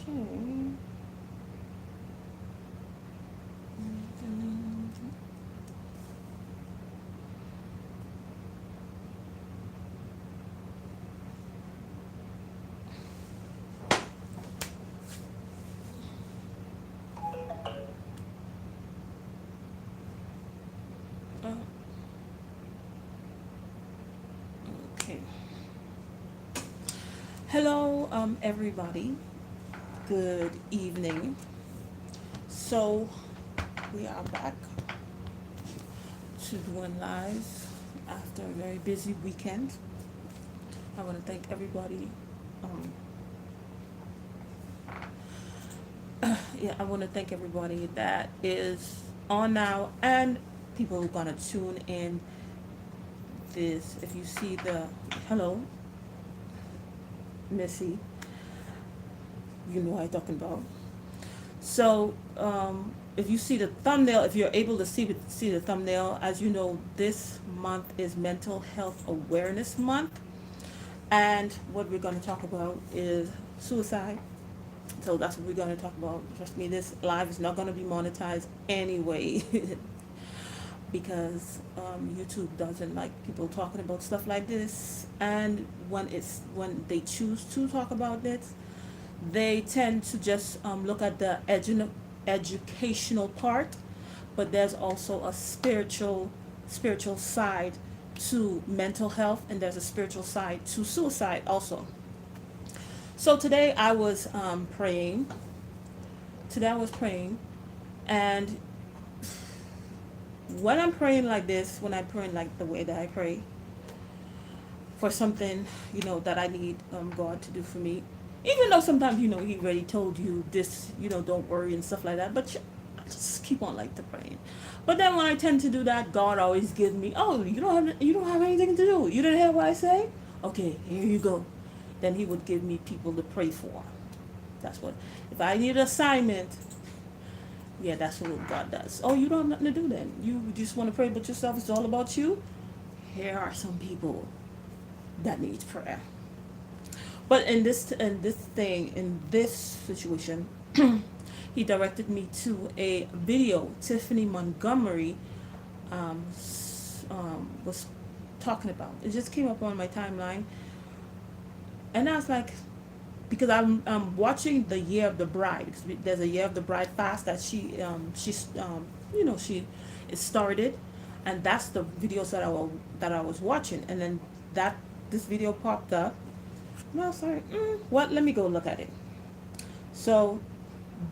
Okay. Uh, okay. Hello, everybody. Good evening. So we are back to doing live after a very busy weekend. I want to thank everybody. Um, yeah, I want to thank everybody that is on now and people who are gonna tune in. This, if you see the hello, Missy, you know what I'm talking about. So, if you see the thumbnail, if you're able to see the thumbnail, as you know, this month is Mental Health Awareness Month, and what we're going to talk about is suicide. So that's what we're going to talk about. Trust me, this live is not going to be monetized anyway, because YouTube doesn't like people talking about stuff like this, and when they choose to talk about this, they tend to just look at the educational part, but there's also a spiritual side to mental health, and there's a spiritual side to suicide also. So today I was praying. Today I was praying, and when I'm praying like this, when I'm praying like the way that I pray for something, that I need God to do for me, even though sometimes He already told you this, don't worry and stuff like that, but I just keep on like the praying. But then when I tend to do that, God always gives me, oh, you don't have anything to do. You didn't hear what I say? Okay, here you go. Then He would give me people to pray for. That's what. If I need an assignment, yeah, that's what God does. Oh, you don't have nothing to do then. You just want to pray about yourself. It's all about you. Here are some people that needs prayer. But in this situation, he directed me to a video. Tiffany Montgomery was talking about. It just came up on my timeline, and I was like, because I'm watching the Year of the Bride. Because there's a Year of the Bride fast that she it started, and that's the videos that I was watching, and then this video popped up. No, sorry. What? Let me go look at it. So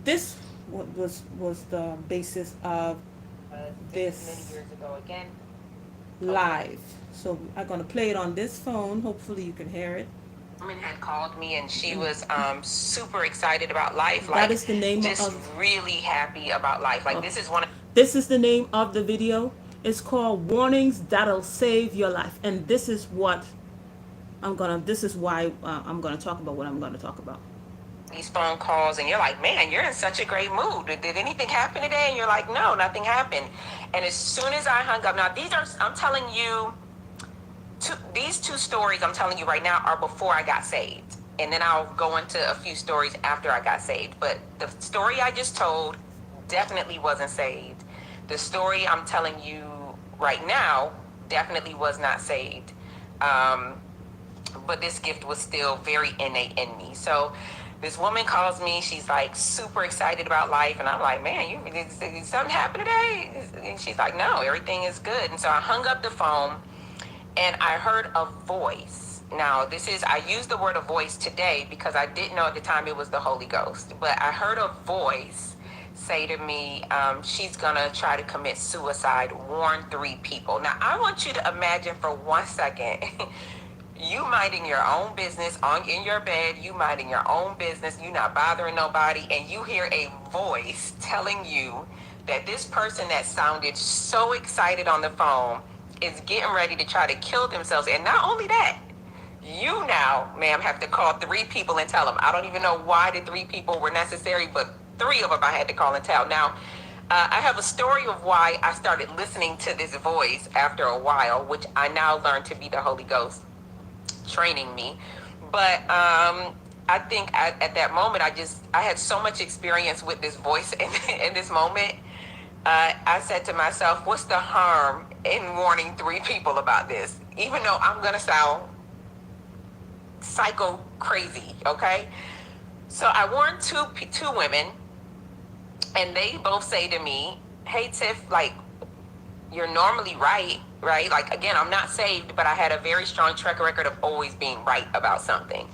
this was the basis of Many this years ago again. live. So I'm gonna play it on this phone. Hopefully you can hear it. Woman had called me and she was super excited about life, That like is the name just of. really happy about life. Like Oh, this is one of this is the name of the video. It's called "Warnings That'll Save Your Life," and this is what I'm gonna. This is why I'm gonna talk about what I'm gonna talk about. these phone calls and you're like, man, you're in such a great mood. Did anything happen today? And you're like, no, nothing happened. And as soon as I hung up, now I'm telling you, these two stories I'm telling you right now are before I got saved. And then I'll go into a few stories after I got saved. But the story I just told definitely wasn't saved. The story I'm telling you right now definitely was not saved. But this gift was still very innate in me. So this woman calls me. She's like super excited about life. And I'm like, man, did something happen today? And she's like, no, everything is good. And so I hung up the phone and I heard a voice. Now, I used the word a voice today because I didn't know at the time it was the Holy Ghost. But I heard a voice say to me, she's going to try to commit suicide, warn 3 people. Now, I want you to imagine for 1 second, you minding your own business in your bed, you minding your own business, you not bothering nobody, and you hear a voice telling you that this person that sounded so excited on the phone is getting ready to try to kill themselves. And not only that, you now, ma'am, have to call 3 people and tell them. I don't even know why the 3 people were necessary, but 3 of them I had to call and tell. Now, I have a story of why I started listening to this voice after a while, which I now learned to be the Holy Ghost training me. But I think at that moment, I had so much experience with this voice in this moment. I said to myself, what's the harm in warning three people about this? Even though I'm going to sound psycho crazy, okay? So I warned two women, and they both say to me, hey, Tiff, like, you're normally right, right? Like, again, I'm not saved, but I had a very strong track record of always being right about something.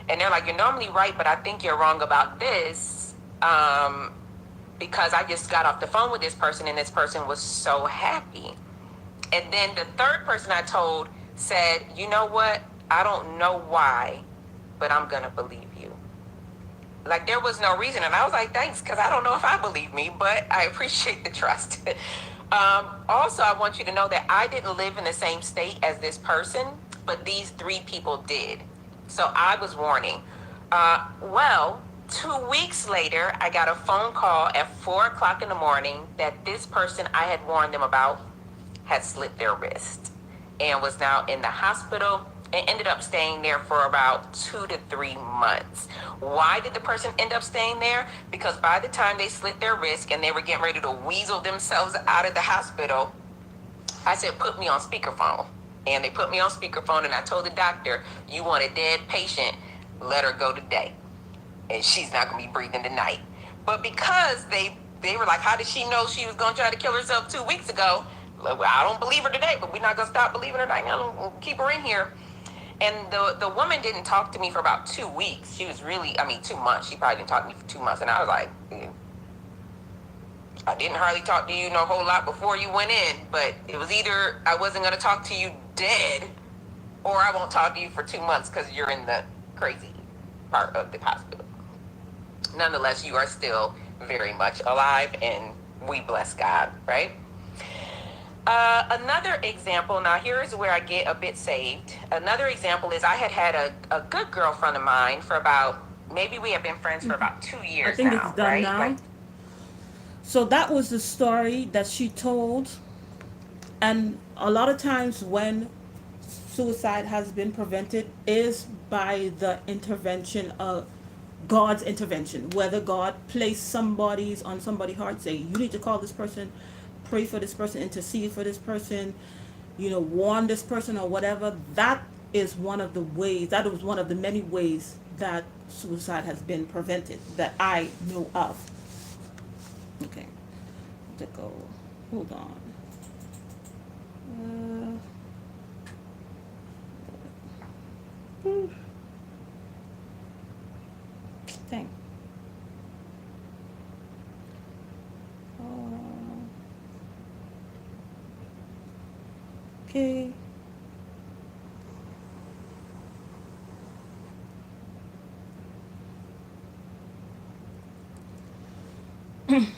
And they're like, you're normally right, but I think you're wrong about this, because I just got off the phone with this person, and this person was so happy. And then the third person I told said, you know what? I don't know why, but I'm going to believe you. Like, there was no reason. And I was like, thanks, because I don't know if I believe me, but I appreciate the trust. Also, I want you to know that I didn't live in the same state as this person, but these three people did. So I was warning. Well, 2 weeks later, I got a phone call at 4 o'clock in the morning that this person I had warned them about had slit their wrist and was now in the hospital and ended up staying there for about 2 to 3 months. Why did the person end up staying there? Because by the time they slit their wrist and they were getting ready to weasel themselves out of the hospital, I said, put me on speakerphone. And they put me on speakerphone, and I told the doctor, you want a dead patient, let her go today. And she's not going to be breathing tonight. But because they were like, how did she know she was going to try to kill herself 2 weeks ago? I don't believe her today, but we're not going to stop believing her tonight. I'll keep her in here. And the woman didn't talk to me for about 2 weeks. She was really, 2 months. She probably didn't talk to me for 2 months. And I was like, I didn't hardly talk to you no whole lot before you went in. But it was either I wasn't going to talk to you dead, or I won't talk to you for 2 months because you're in the crazy part of the hospital. Nonetheless, you are still very much alive, and we bless God, right? Another example, now here's where I get a bit saved. Another example is I had a good girlfriend of mine for about, maybe we have been friends for about 2 years I think now, it's done right? now. Like, So that was the story that she told. And a lot of times when suicide has been prevented is by the intervention of God's intervention. Whether God placed somebody's on somebody's heart, say, you need to call this person, pray for this person, intercede for this person, warn this person or whatever. That is one of the ways, that was one of the many ways that suicide has been prevented that I know of. Okay. To go. Hold on. Dang. Okay.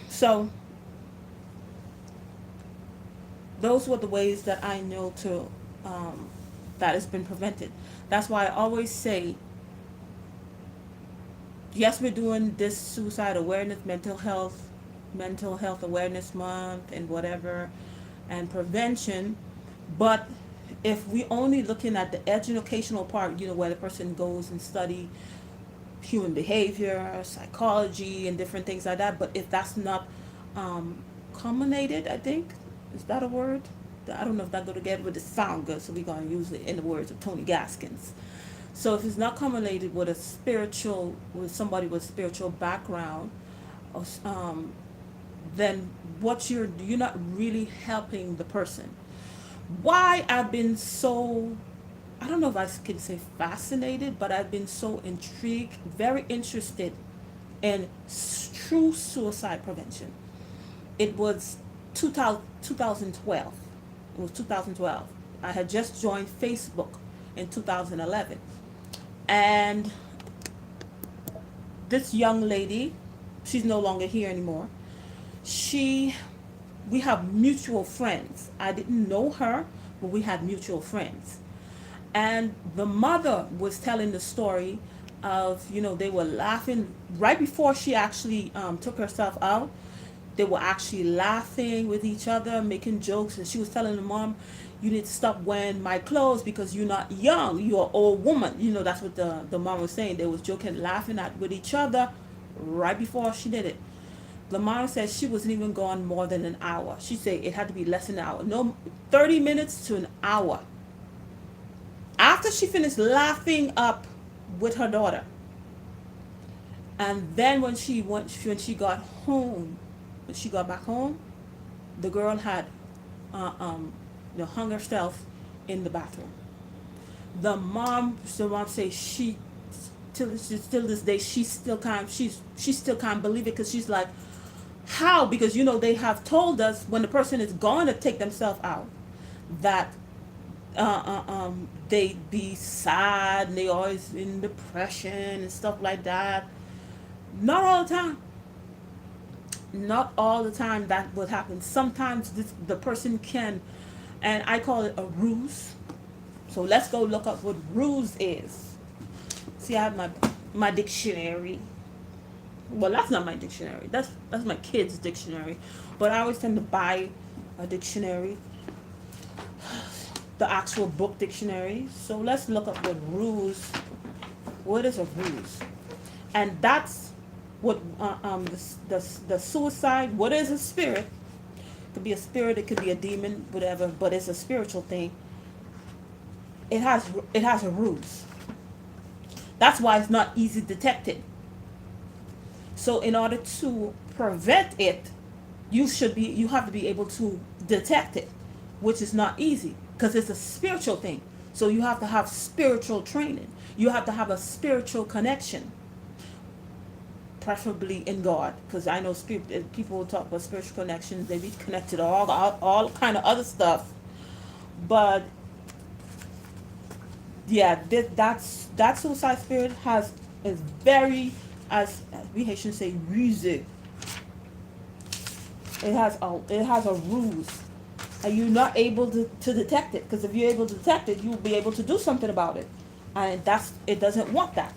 So those were the ways that I know to that has been prevented. That's why I always say, yes, we're doing this suicide awareness, mental health awareness month and whatever, and prevention. But if we only looking at the educational part, where the person goes and study human behavior, psychology, and different things like that. But if that's not culminated, I think, is that a word? I don't know if that go together, but it sound good, so we're going to use it in the words of Tony Gaskins. So if it's not culminated with with somebody with spiritual background, then you're not really helping the person. Why I've been so, I don't know if I can say fascinated, but I've been so intrigued, very interested in true suicide prevention. It was 2012. It was 2012. I had just joined Facebook in 2011. And this young lady, she's no longer here anymore. We have mutual friends. I didn't know her, but we had mutual friends. And the mother was telling the story of, they were laughing right before she actually took herself out. They were actually laughing with each other, making jokes, and she was telling the mom, "You need to stop wearing my clothes because you're not young. You're an old woman." That's what the mom was saying. They was joking, laughing at with each other, right before she did it. The mom said she wasn't even gone more than an hour. She said it had to be less than an hour, no, 30 minutes to an hour. After she finished laughing up with her daughter, and then when she got home, when she got back home, the girl had uh, um, hung herself in the bathroom. The mom says she till this day she still can't believe it, because she's like, how? Because they have told us when the person is going to take themselves out that they be sad and they always in depression and stuff like that. Not all the time. Not all the time that would happen. Sometimes the person can, and I call it a ruse. So let's go look up what ruse is. See, I have my dictionary. Well, that's not my dictionary. That's my kid's dictionary. But I always tend to buy a dictionary, the actual book dictionary. So let's look up what ruse. What is a ruse? And that's what the suicide. What is a spirit? It could be a spirit. It could be a demon, whatever. But it's a spiritual thing. It has a ruse. That's why it's not easy detected. So in order to prevent it, you have to be able to detect it, which is not easy because it's a spiritual thing. So you have to have spiritual training. You have to have a spiritual connection, preferably in God, because I know people will talk about spiritual connections. They be connected to all kind of other stuff, but yeah, that suicide spirit is very, as we Haitians say, rusé. It has a ruse, and you're not able to detect it, because if you're able to detect it, you'll be able to do something about it, and it doesn't want that,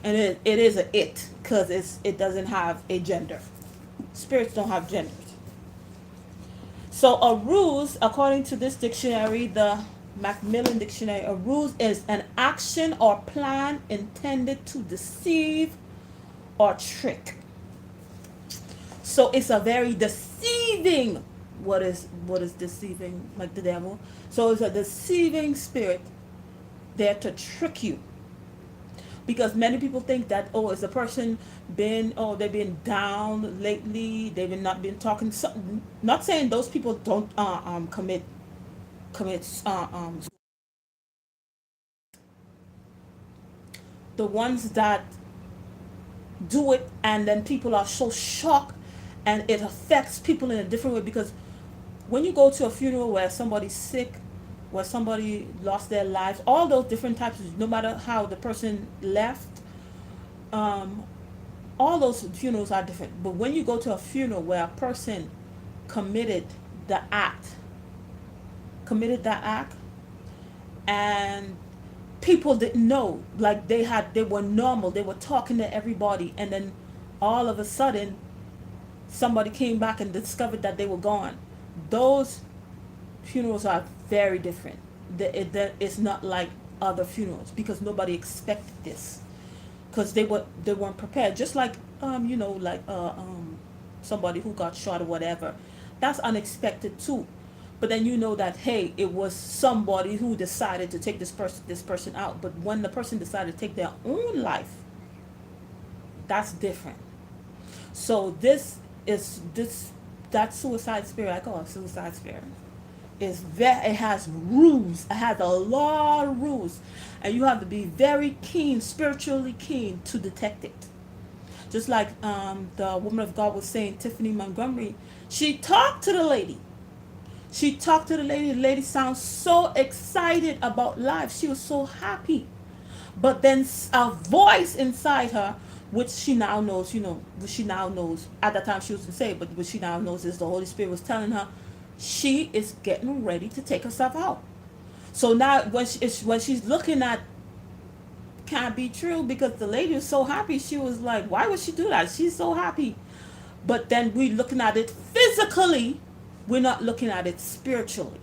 and it is a it, because it doesn't have a gender. Spirits don't have genders. So a ruse, according to this dictionary, the Macmillan Dictionary, a ruse is an action or plan intended to deceive or trick. So it's a very deceiving. What is deceiving? Like the devil. So it's a deceiving spirit there to trick you. Because many people think that, is a person they've been down lately, they've not been talking. Not saying those people don't commit the ones that do it, and then people are so shocked, and it affects people in a different way, because when you go to a funeral where somebody's sick, where somebody lost their lives, all those different types, no matter how the person left, um, all those funerals are different. But when you go to a funeral where a person committed the act, and people didn't know, like they were normal, they were talking to everybody, and then all of a sudden somebody came back and discovered that they were gone. Those funerals are very different. It's not like other funerals, because nobody expected this, because they weren't prepared. Just like somebody who got shot or whatever, that's unexpected too. But then that, hey, it was somebody who decided to take this person out. But when the person decided to take their own life, that's different. So that suicide spirit, I call it suicide spirit, it has rules. It has a lot of rules, and you have to be very keen, spiritually keen, to detect it. Just like the woman of God was saying, Tiffany Montgomery, she talked to the lady. The lady sounds so excited about life. She was so happy. But then a voice inside her, which she now knows, at that time she was to say, but what she now knows is the Holy Spirit was telling her she is getting ready to take herself out. So now when she's looking at, can't be true, because the lady was so happy. She was like, why would she do that? She's so happy. but then we're looking at it physically, we're not looking at it spiritually.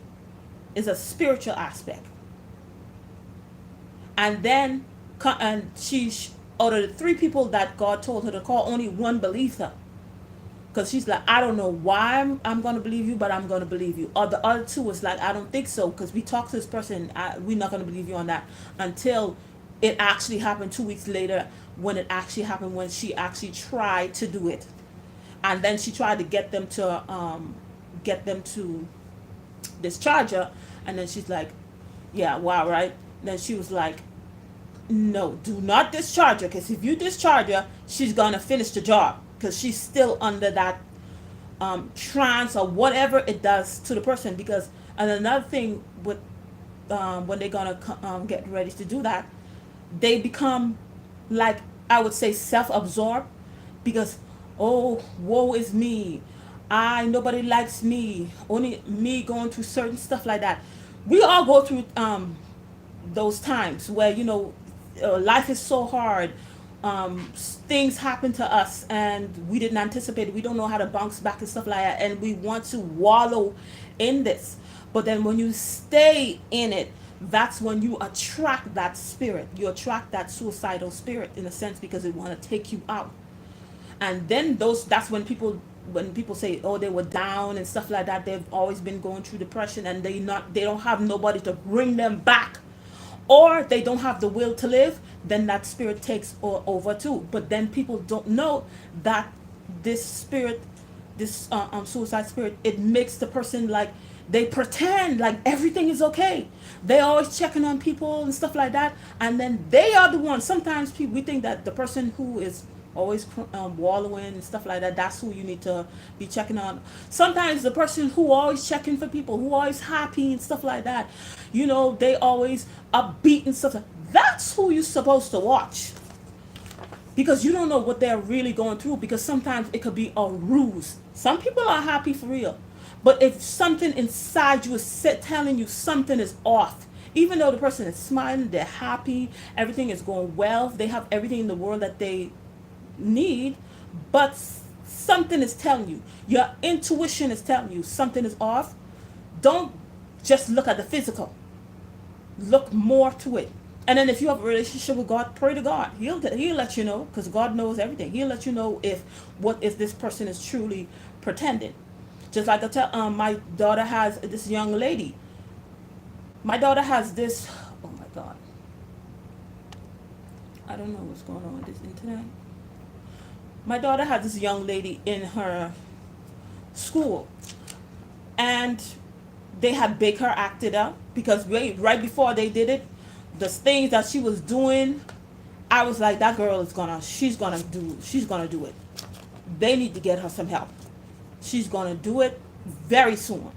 It's a spiritual aspect. And then and out of the three people that God told her to call, only one believed her, because she's like, I don't know why I'm going to believe you, but I'm going to believe you. Or the other two was like, I don't think so, because we talked to this person, we're not going to believe you on that, until it actually happened 2 weeks later, when it actually happened, when she actually tried to do it. And then she tried to get them to discharge her. And then she's like, yeah, wow, right? Then she was like, no, do not discharge her, because if you discharge her, she's going to finish the job, because she's still under that trance or whatever it does to the person. Because, and another thing with when they're going to get ready to do that, they become, like, I would say, self-absorbed, because, oh, woe is me, nobody likes me, only me going through certain stuff like that. We all go through those times where, life is so hard. Things happen to us and we didn't anticipate it. We don't know how to bounce back and stuff like that, and we want to wallow in this. But then when you stay in it, that's when you attract that spirit. You attract that suicidal spirit, in a sense, because it want to take you out. And then that's when people say, oh, they were down and stuff like that, they've always been going through depression, and they don't have nobody to bring them back, or they don't have the will to live. Then that spirit takes over too. But then people don't know that this spirit, this suicide spirit, it makes the person, like, they pretend like everything is okay. They always checking on people and stuff like that, and then they are the ones. Sometimes we think that the person who is always wallowing and stuff like that, that's who you need to be checking on. Sometimes the person who always checking for people, who always happy and stuff like that, they always upbeat and stuff, that's who you're supposed to watch, because you don't know what they're really going through, because sometimes it could be a ruse. Some people are happy for real, but if something inside you is telling you something is off, even though the person is smiling, they're happy, everything is going well, they have everything in the world that they need, but something is telling you, your intuition is telling you something is off. Don't just look at the physical, look more to it. And then if you have a relationship with God, pray to God. He'll let you know, because God knows everything. He'll let you know if this person is truly pretending. Just like I tell my daughter has this young lady. My daughter has this. Oh my God. I don't know what's going on with this internet. My daughter had this young lady in her school, and they had Baker acted up, because right before they did it, the things that she was doing, I was like, that girl she's gonna do it. They need to get her some help. She's gonna do it very soon.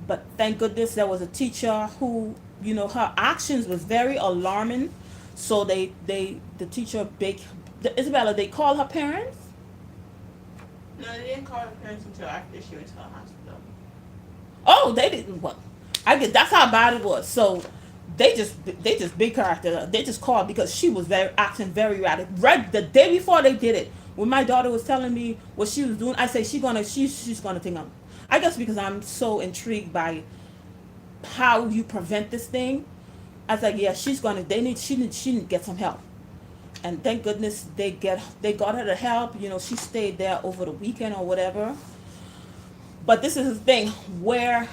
But thank goodness there was a teacher who, her actions was very alarming. So the teacher, Isabella, they call her parents. No, they didn't call her parents until after she went to the hospital. Oh, they didn't. What? I guess that's how bad it was. So they just big her after her. They just called because she was acting very erratic. Right the day before they did it, when my daughter was telling me what she was doing, I said she's gonna think I guess because I'm so intrigued by how you prevent this thing. I was like, yeah, she need to get some help. And thank goodness they got her the help. She stayed there over the weekend or whatever. But this is the thing where,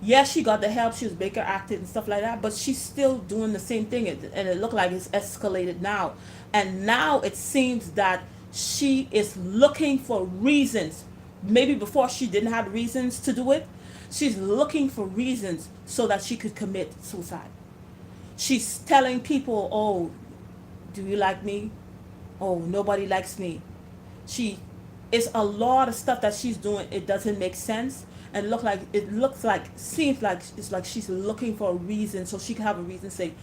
yes, she got the help. She was Baker acted and stuff like that, but she's still doing the same thing, and it looked like it's escalated now. And now it seems that she is looking for reasons. Maybe before she didn't have reasons to do it. She's looking for reasons so that she could commit suicide. She's telling people, oh, do you like me? Oh, nobody likes me. It's a lot of stuff that she's doing. It doesn't make sense. And seems like it's like she's looking for a reason so she can have a reason to say,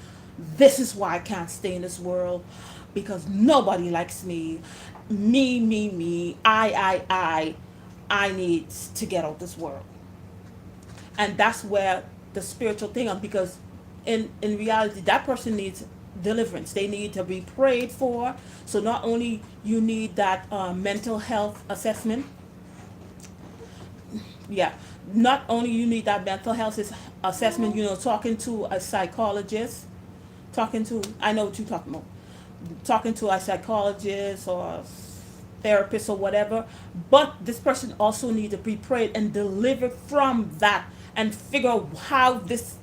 this is why I can't stay in this world, because nobody likes me. Me, I need to get out of this world. And that's where the spiritual thing is, because in reality, that person needs deliverance. They need to be prayed for. So not only you need that mental health assessment, yeah, not only you need that mental health assessment, talking to a psychologist, I know what you're talking about, talking to a psychologist or therapist or whatever, but this person also needs to be prayed and delivered from that and figure out how this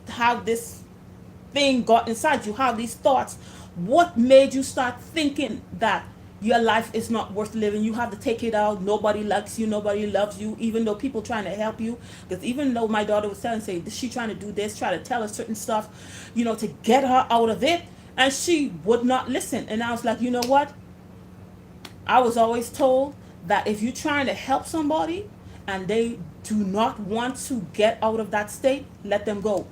thing got inside you, how these thoughts, what made you start thinking that your life is not worth living. You have to take it out. Nobody likes you, nobody loves you, even though people trying to help you. Because even though my daughter was saying, she trying to do this, try to tell her certain stuff, to get her out of it, and she would not listen. And I was like, you know what, I was always told that if you're trying to help somebody and they do not want to get out of that state, let them go.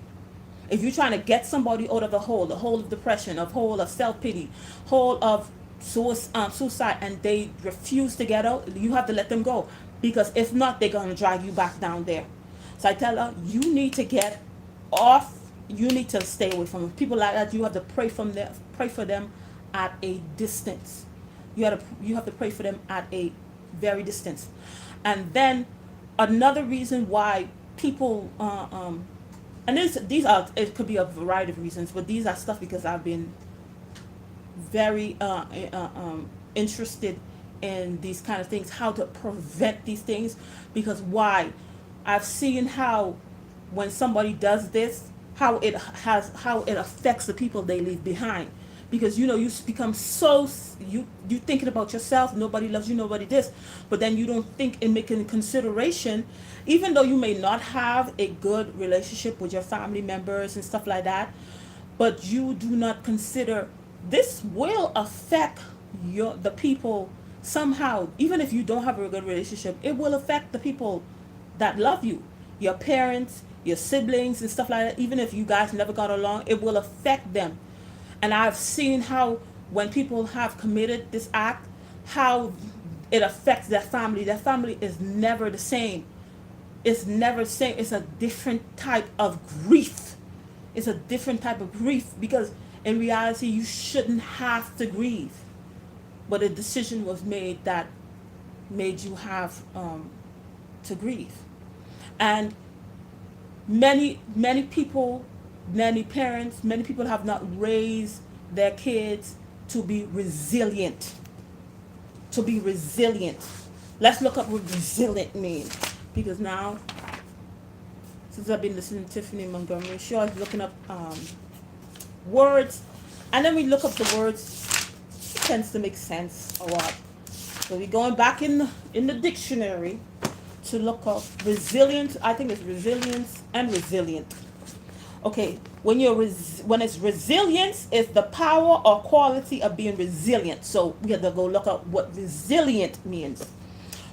If you're trying to get somebody out of the hole of depression, of hole of self-pity, hole of suicide, and they refuse to get out, you have to let them go. Because if not, they're going to drag you back down there. So I tell her, you need to get off. You need to stay away from them. People like that, you have to pray for them at a distance. You have to pray for them at a very distance. And then another reason why people and these are, it could be a variety of reasons, but these are stuff because I've been very interested in these kind of things, how to prevent these things. Because why? I've seen how when somebody does this, how it affects the people they leave behind. Because you become so, you thinking about yourself, nobody loves you, nobody this, but then you don't think and make in consideration, even though you may not have a good relationship with your family members and stuff like that, but you do not consider this will affect the people somehow. Even if you don't have a good relationship, it will affect the people that love you, your parents, your siblings and stuff like that. Even if you guys never got along, it will affect them. And I've seen how when people have committed this act, how it affects their family. Their family is never the same. It's never the same. It's a different type of grief. It's a different type of grief, because in reality you shouldn't have to grieve. But a decision was made that made you have to grieve. And many people, many parents, many people have not raised their kids to be resilient. To be resilient. Let's look up what resilient means. Because now, since I've been listening to Tiffany Montgomery, she always looking up words. And then we look up the words. It tends to make sense a lot. So we're going back in the dictionary to look up resilient. I think it's resilience and resilient. Okay, when it's resilience, it's the power or quality of being resilient. So we have to go look up what resilient means.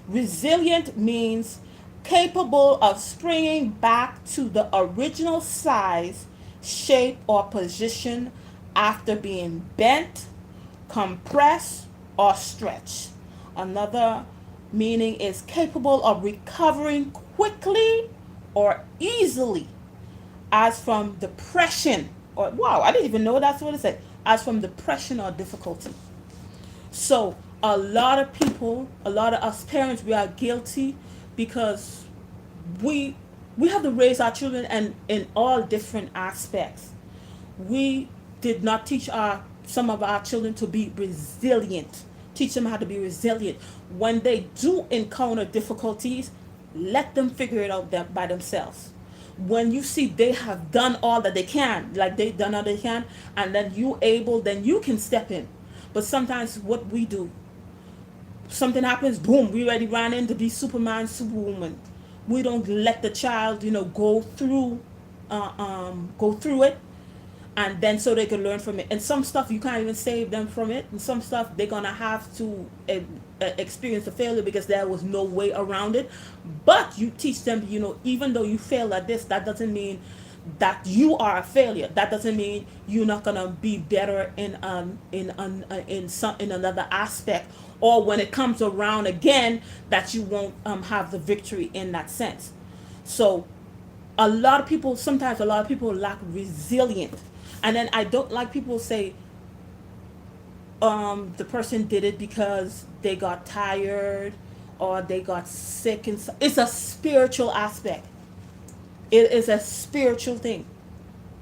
Resilient means capable of springing back to the original size, shape, or position after being bent, compressed, or stretched. Another meaning is capable of recovering quickly or easily, as from depression, or wow, I didn't even know that's what it said, as from depression or difficulty. So a lot of people, a lot of us parents, we are guilty because we have to raise our children and in all different aspects. We did not teach some of our children to be resilient. Teach them how to be resilient. When they do encounter difficulties, let them figure it out by themselves. When you see they have done all that they can, like they've done all they can, and then then you can step in. But sometimes what we do, something happens, boom, we already ran in to be Superman, Superwoman. We don't let the child, go through it, and then so they can learn from it. And some stuff you can't even save them from it, and some stuff they're gonna have to experience the failure because there was no way around it. But you teach them, even though you fail at this, that doesn't mean that you are a failure. That doesn't mean you're not gonna be better in another aspect, or when it comes around again, that you won't have the victory in that sense. So sometimes a lot of people lack resilience. And then I don't like people say the person did it because they got tired or they got sick, and it's a spiritual aspect. It is a spiritual thing.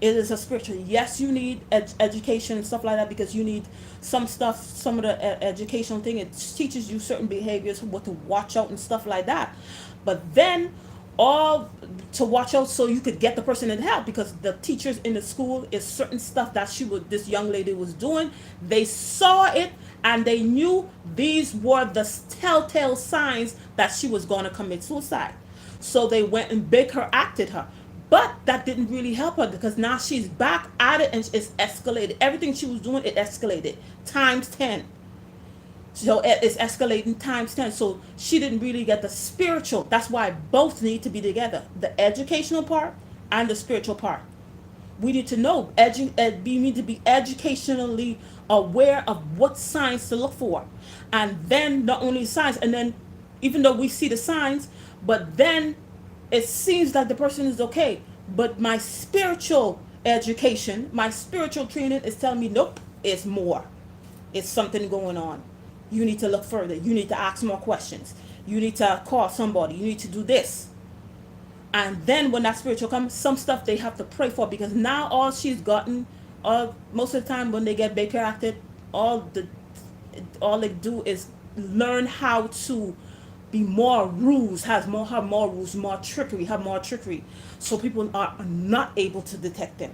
It is a spiritual. Yes, you need education and stuff like that, because you need some stuff. Some of the educational thing, it teaches you certain behaviors, what to watch out and stuff like that. But then, all to watch out so you could get the person in help, because the teachers in the school is certain stuff that this young lady was doing. They saw it and they knew these were the telltale signs that she was going to commit suicide. So they went and Baker acted her. But that didn't really help her, because now she's back at it and it's escalated. Everything she was doing, it escalated times 10. So it's escalating times 10. So she didn't really get the spiritual. That's why both need to be together, the educational part and the spiritual part. We need to know, we need to be educationally aware of what signs to look for. And then not only signs, and then even though we see the signs, but then it seems that the person is okay. But my spiritual education, my spiritual training is telling me, nope, it's more. It's something going on. You need to look further. You need to ask more questions. You need to call somebody. You need to do this. And then when that spiritual comes, some stuff they have to pray for, because now all she's gotten, most of the time when they get Baker acted, all they do is learn how to be more rules, have more rules, more trickery. So people are not able to detect them.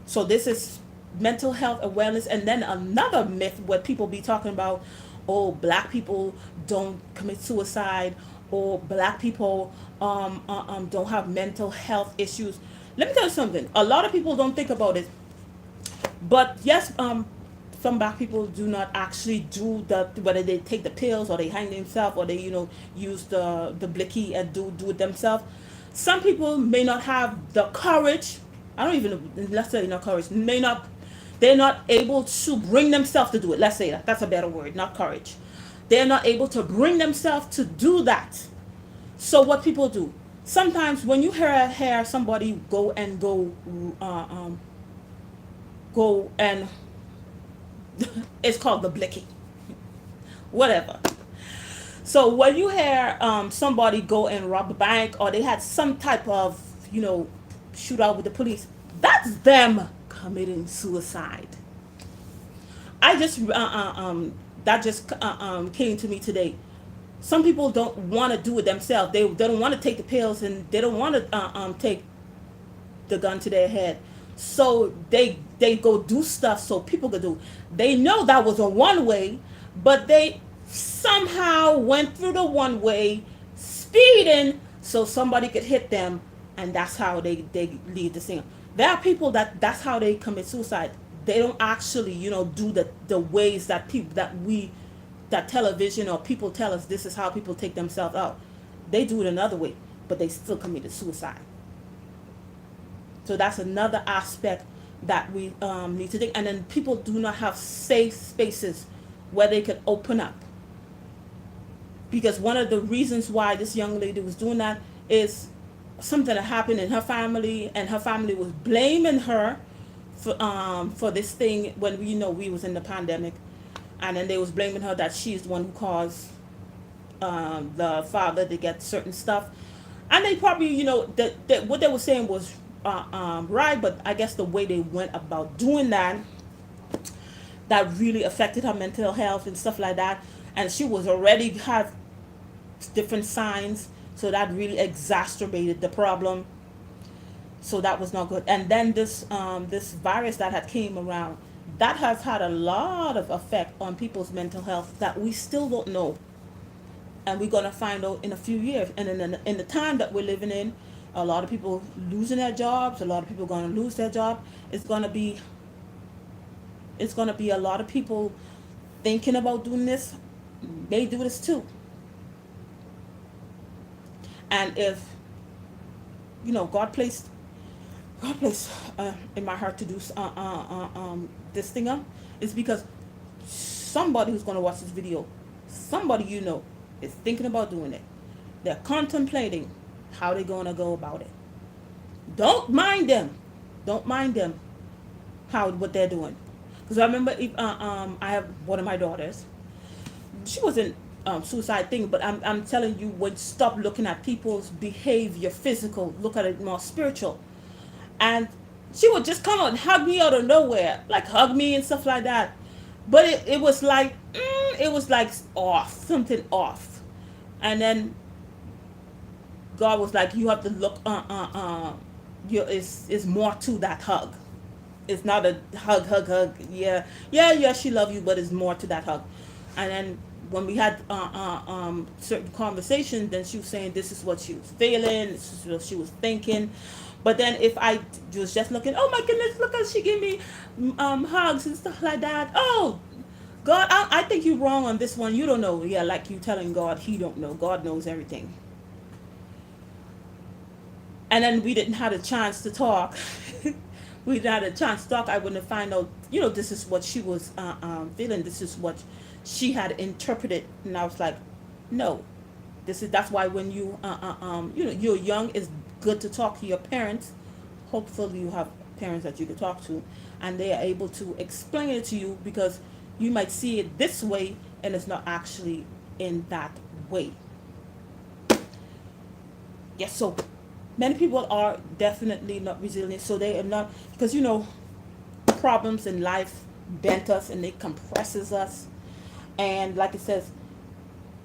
So this is mental health awareness. And then another myth where people be talking about, oh, black people don't commit suicide, or black people don't have mental health issues. Let me tell you something. A lot of people don't think about it. But yes, some black people do not actually do whether they take the pills or they hang themselves or they use the blicky and do it themselves. Some people may not have the courage. I don't even know, let's say not courage. They're not able to bring themselves to do it. Let's say that's a better word, not courage. They're not able to bring themselves to do that. So what people do, sometimes when you hear somebody go and it's called the blicky, whatever. So when you hear somebody go and rob a bank, or they had some type of shootout with the police, that's them committing suicide. I just that just came to me today. Some people don't want to do it themselves. They don't want to take the pills, and they don't want to take the gun to their head. So they go do stuff so people could do. They know that was a one way, but they somehow went through the one way speeding so somebody could hit them, and that's how they leave the scene. There are people that's how they commit suicide. They don't actually do the ways that people that television or people tell us this is how people take themselves out. They do it another way, but they still committed suicide. So that's another aspect that we need to think. And then people do not have safe spaces where they can open up. Because one of the reasons why this young lady was doing that is something that happened in her family, and her family was blaming her for this thing when we was in the pandemic, and then they was blaming her that she's the one who caused the father to get certain stuff, and they probably that what they were saying was right, but I guess the way they went about doing that really affected her mental health and stuff like that, and she was already had different signs, so that really exacerbated the problem. So that was not good. And then this virus that had came around, that has had a lot of effect on people's mental health that we still don't know, and we're gonna find out in a few years. And in the time that we're living in, a lot of people losing their jobs. A lot of people gonna lose their job. It's gonna be a lot of people thinking about doing this. May do this too. And if God placed in my heart to do this thing up, it's because somebody who's going to watch this video, somebody is thinking about doing it. They're contemplating how they're going to go about it. Don't mind them. how what they're doing. Because I remember I have one of my daughters. She wasn't suicide thing, but I'm telling you, when stop looking at people's behavior, physical, look at it more spiritual. And she would just come and hug me out of nowhere, like hug me and stuff like that. But it was like it was like off, something off. And then God was like, you have to look you is more to that hug. It's not a hug. Yeah, she love you, but it's more to that hug. And then when we had certain conversations, then she was saying this is what she was feeling, this is what she was thinking. But then if I was just looking, oh my goodness, look how she gave me hugs and stuff like that. Oh, God, I think you're wrong on this one. You don't know. Yeah, like you telling God he don't know. God knows everything. And then we didn't have a chance to talk. We didn't have a chance to talk. I wouldn't have found out, this is what she was feeling. This is what she had interpreted. And I was like, no. That's why when you're young, it's good to talk to your parents. Hopefully you have parents that you can talk to, and they are able to explain it to you, because you might see it this way and it's not actually in that way. Yes, so many people are definitely not resilient, so they are not, because problems in life bent us and it compresses us, and like it says,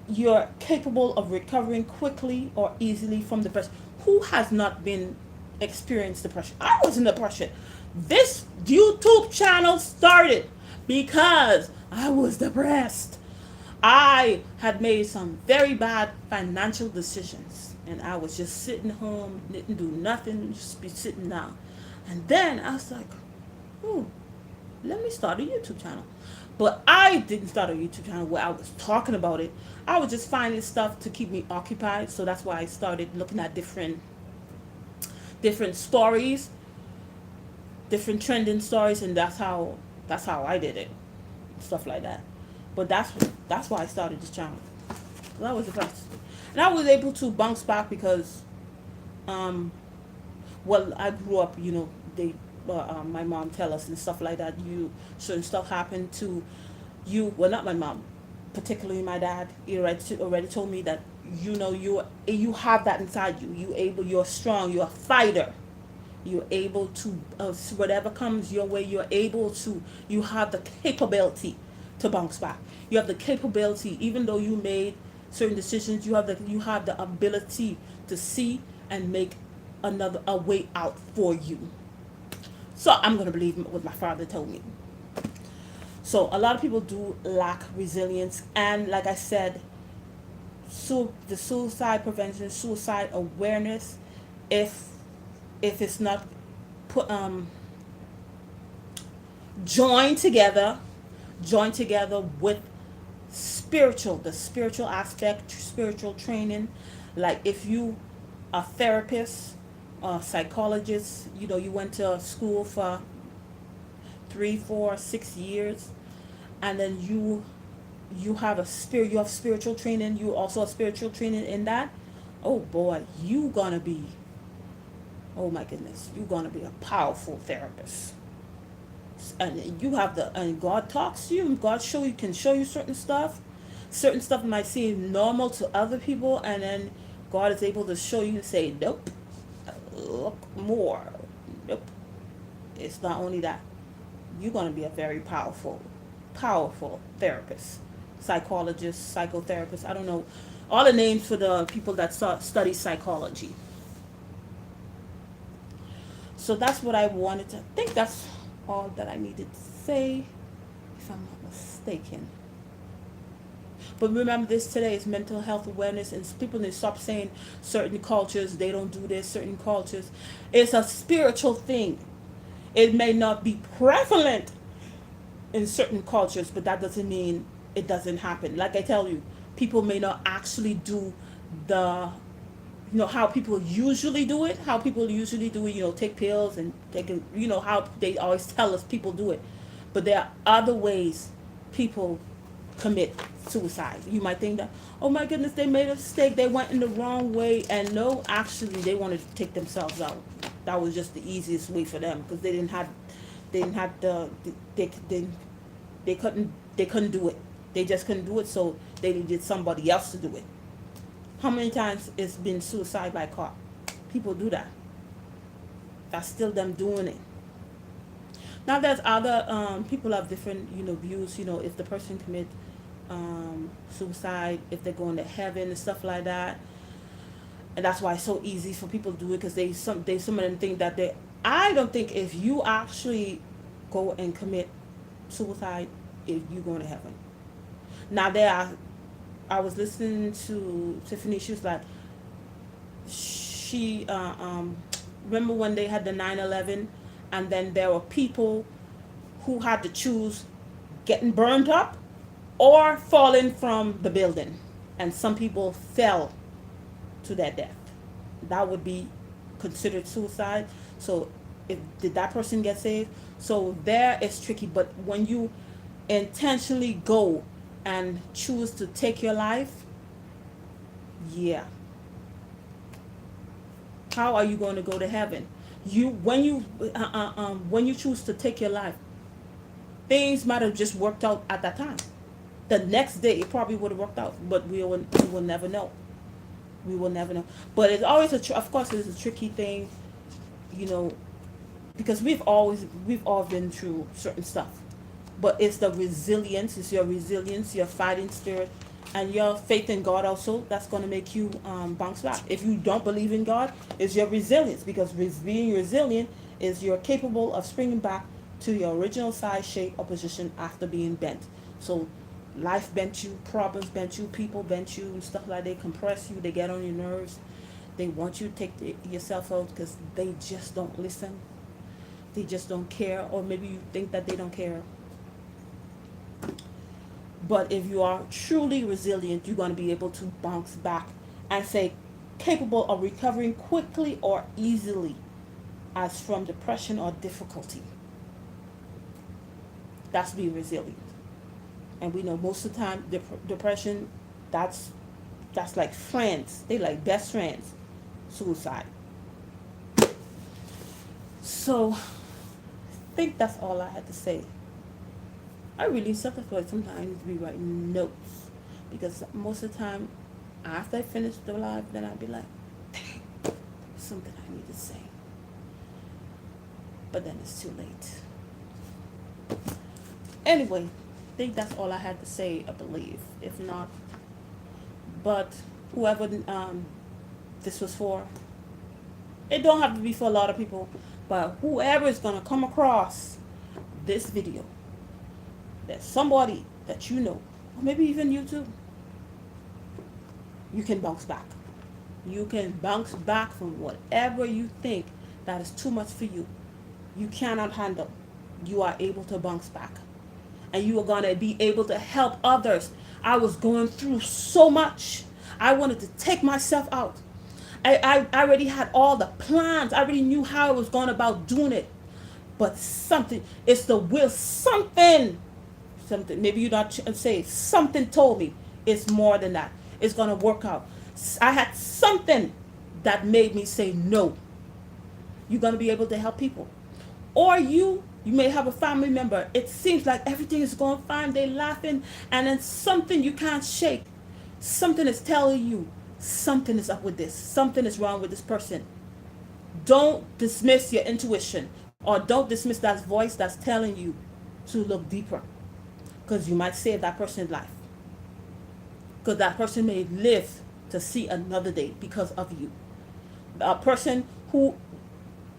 you're capable of recovering quickly or easily from depression. Who has not been experienced depression? I was in depression. This YouTube channel started because I was depressed. I had made some very bad financial decisions, and I was just sitting home, didn't do nothing, just be sitting down. And then I was like, let me start a YouTube channel. But I didn't start a YouTube channel where I was talking about it. I was just finding stuff to keep me occupied. So that's why I started looking at different stories, different trending stories, and that's how I did it, stuff like that. But that's why I started this channel. That was the first, and I was able to bounce back because, I grew up. They my mom tell us and stuff like that. Certain stuff happened to you. Well, not my mom, particularly my dad. He already told me that you have that inside you. You're strong. You're a fighter. You're able to whatever comes your way. You have the capability to bounce back. You have the capability, even though you made certain decisions. You have the ability to see and make a way out for you. So I'm going to believe what my father told me. So a lot of people do lack resilience. And like I said, the suicide prevention, suicide awareness, if it's not put, joined together with the spiritual aspect, spiritual training. Like if you are a therapist, psychologist, you went to school for 3, 4, 6 years, and then you have spiritual training. You also have spiritual training in that. Oh boy, you're gonna be a powerful therapist. And and God talks to you, and God can show you certain stuff. Certain stuff might seem normal to other people, and then God is able to show you and say, nope, look more. Nope. It's not only that. You're going to be a very powerful therapist, psychologist, psychotherapist. I don't know all the names for the people that study psychology. So that's what I wanted to. I think that's all that I needed to say, if I'm not mistaken. But remember, this today is mental health awareness, and people need to stop saying certain cultures, they don't do this, certain cultures. It's a spiritual thing. It may not be prevalent in certain cultures, but that doesn't mean it doesn't happen. Like I tell you, people may not actually do how people usually do it. Take pills and how they always tell us people do it. But there are other ways people commit suicide. You might think that, oh my goodness, they made a mistake, they went in the wrong way, and no, actually they wanted to take themselves out. That was just the easiest way for them, because they didn't have They didn't have they couldn't do it. They just couldn't do it, so they needed somebody else to do it. How many times it's been suicide by cop? People do that. That's still them doing it. Now there's other people have different views. If the person commit suicide, if they're going to heaven and stuff like that, and that's why it's so easy for people to do it because some of them think that they. I don't think if you actually go and commit suicide, if you're going to heaven. Now I was listening to Tiffany. She was like, she remember when they had the 9/11, and then there were people who had to choose getting burned up or falling from the building, and some people fell to their death. That would be considered suicide. So did that person get saved? So there it's tricky, but when you intentionally go and choose to take your life, yeah. How are you going to go to heaven? When you choose to take your life, things might have just worked out at that time. The next day it probably would have worked out, but we will never know. We will never know. But it's always of course it's a tricky thing, because we've all been through certain stuff. But it's the resilience, it's your resilience, your fighting spirit, and your faith in God also that's going to make you bounce back. If you don't believe in God, it's your resilience, because being resilient is you're capable of springing back to your original size, shape, or position after being bent. So life bent you, problems bent you, people bent you, and stuff like that. They compress you, they get on your nerves. They want you to take yourself out because they just don't listen. They just don't care, or maybe you think that they don't care. But if you are truly resilient, you're going to be able to bounce back and say capable of recovering quickly or easily as from depression or difficulty. That's being resilient. And we know most of the time depression, that's like friends. They like best friends. Suicide. So I think that's all I had to say. I really suffer for it. Sometimes I need to be writing notes, because most of the time after I finish the live, then I'll be like, dang, something I need to say. But then it's too late. Anyway, I think that's all I had to say, I believe. If not, but whoever this was for, it don't have to be for a lot of people, but whoever is going to come across this video, that somebody that you know, or maybe even you too, you can bounce back. You can bounce back from whatever you think that is too much for you. You cannot handle. You are able to bounce back. And you are going to be able to help others. I was going through so much. I wanted to take myself out. I already had all the plans. I already knew how I was going about doing it. But something, it's the will, something, maybe you not say, something told me it's more than that. It's going to work out. I had something that made me say no. You're going to be able to help people. Or you may have a family member. It seems like everything is going fine. They're laughing. And then something you can't shake. Something is telling you something is up with this. Something is wrong with this person. Don't dismiss your intuition. Or don't dismiss that voice that's telling you to look deeper. Because you might save that person's life. Because that person may live to see another day because of you. A person who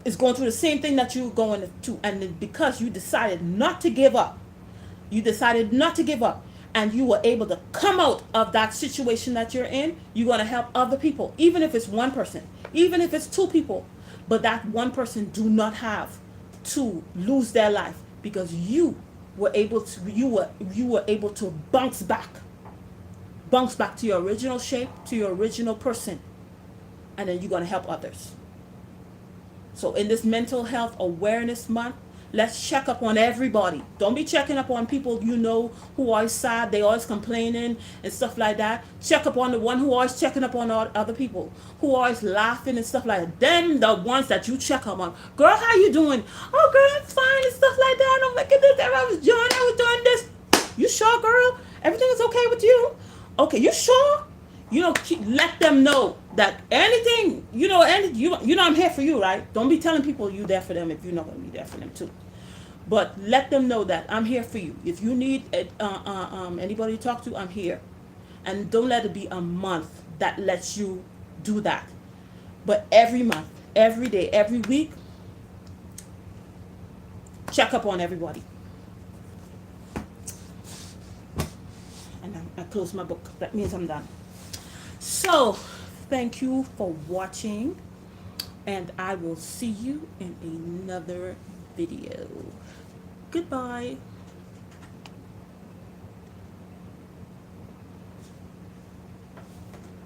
is going through the same thing that you're going to, and because you decided not to give up, and you were able to come out of that situation that you're in, you're going to help other people, even if it's one person, even if it's two people, but that one person do not have to lose their life because you were able to bounce back to your original shape, to your original person, and then you're going to help others. So in this mental health awareness month, Let's check up on everybody. Don't be checking up on people you know who are sad, they always complaining and stuff like that. Check up on the one who always checking up on all other people, who always laughing and stuff like that. Them the ones that you check up on. Girl, how you doing? Oh, girl, I'm fine and stuff like that. Oh my goodness, I was doing this. You sure, girl? Everything is okay with you? Okay, you sure? Let them know that anything, you know I'm here for you, right? Don't be telling people you there for them if you're not gonna be there for them too. But let them know that I'm here for you. If you need anybody to talk to, I'm here. And don't let it be a month that lets you do that. But every month, every day, every week, check up on everybody. And I close my book. That means I'm done. So, thank you for watching. And I will see you in another video. Goodbye.